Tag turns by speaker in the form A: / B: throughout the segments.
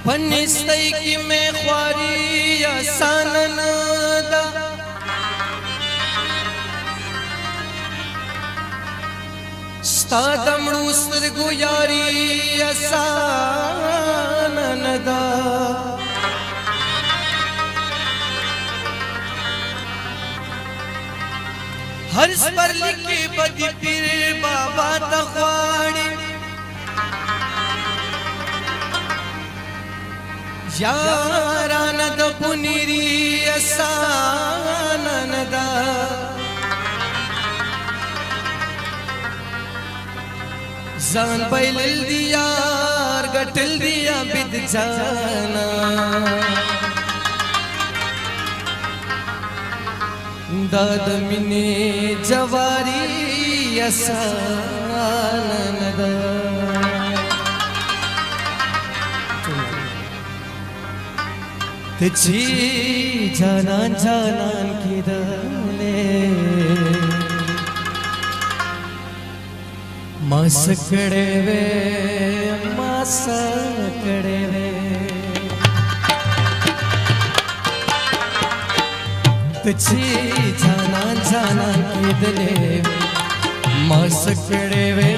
A: फनिस्तई की मैं ख्वारी आसान दा स्तादमड़ू स्तरगु यारी आसान दा हर पर लिखे बदी पीर बाबा तख्वाड़ी यारानद पुनीरी असानदा जान बैल दियार गटल दिया बिद जाना दाद मिने जवारी असानदा तुझी जानान जानान की दले मासकड़े वे मासकड़े वे तुझी जानान जानान की दले मासकड़े वे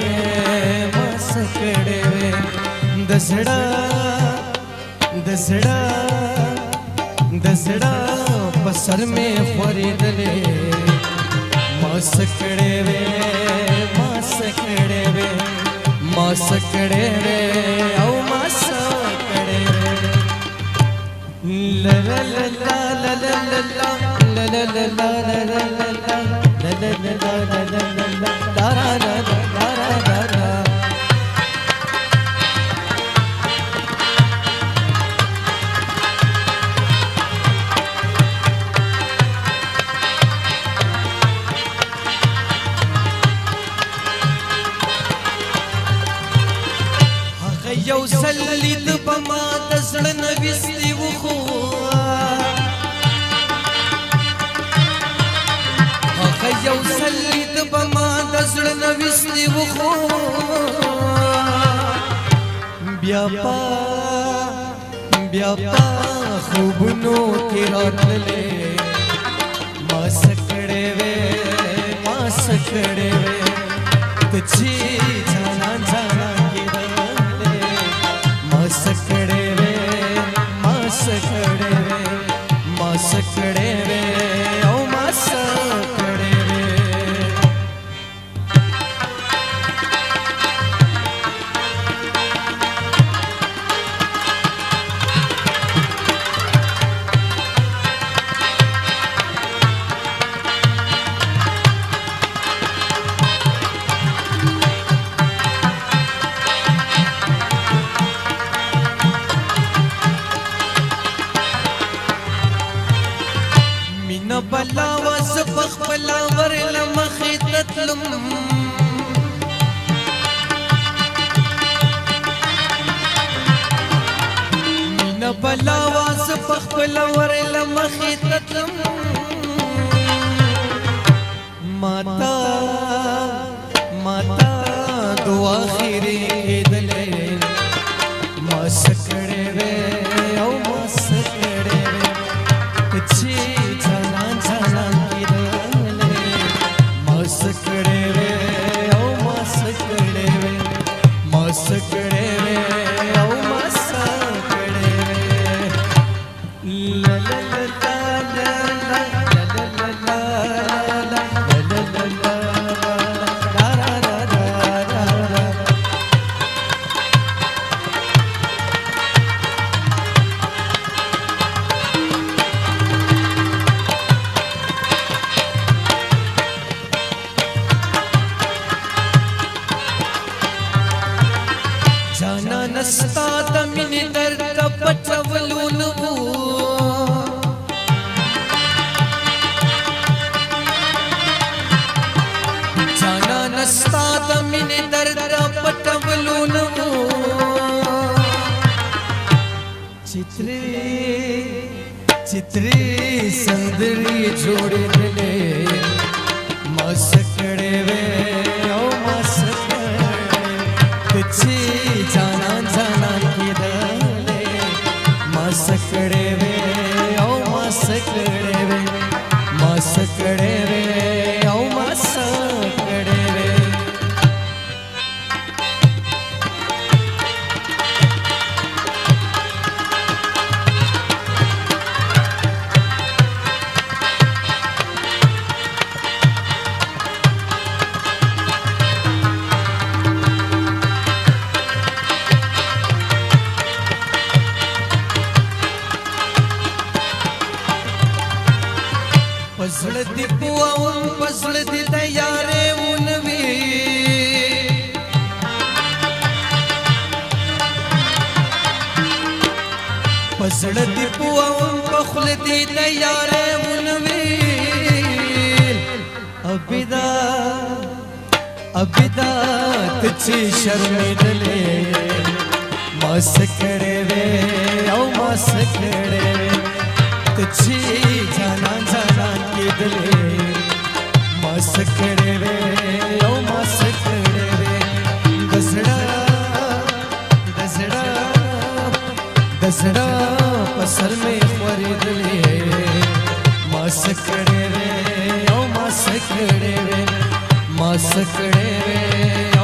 A: दसड़ा दसड़ा दसड़ा पसर में खरीद ले मासकड़े वे औ मासकड़े वे ला ला ला ला ला ला ला ला ला ला ला यौ सल्लिद बमा दसड़ नविस्ती वखुआ यौ सल्लिद बमा दसड़ नविस्ती वखुआ ब्यापा ब्यापा खूब नो के रातले मासकड़े वे तुझी जाना जाना मासकड़े वे औ मासकड़े वे बलावस बखबला वर लमखी ततलम min बलावस बखबला वर लमखी ततलम माता माता दुआ खीरी दले मासकड़े वे औ मासकड़े वे तुझी मासकड़े वे औ मासकड़े वे औ मासकड़े वे ला ला ला ला ला ला जाना नस्ता दमिन दर्द पचवलून जाना नस्ता दमिन दर्द पचवलून चित्रे चित्रे संदरी जोड़े दिले मासकड़े वे औ मासकड़े तुझी जाना जाना की दले سکړې وې او ما سکړې وې ما سکړې وې او ما سکړې وې پزړه دی پوون پزړه دی د یارې ونوي پزړه دی پوون پخله دی د یارې ونوي ابدا تچې شرمېدلې ما سکړې وې او ما سکړې تچې جانان جانان کېدلې ما سکړې وې او ما سکړې وې د زړه په سر مې خورېدلې ما سکړې وې او ما سکړې وې ما سکړې وې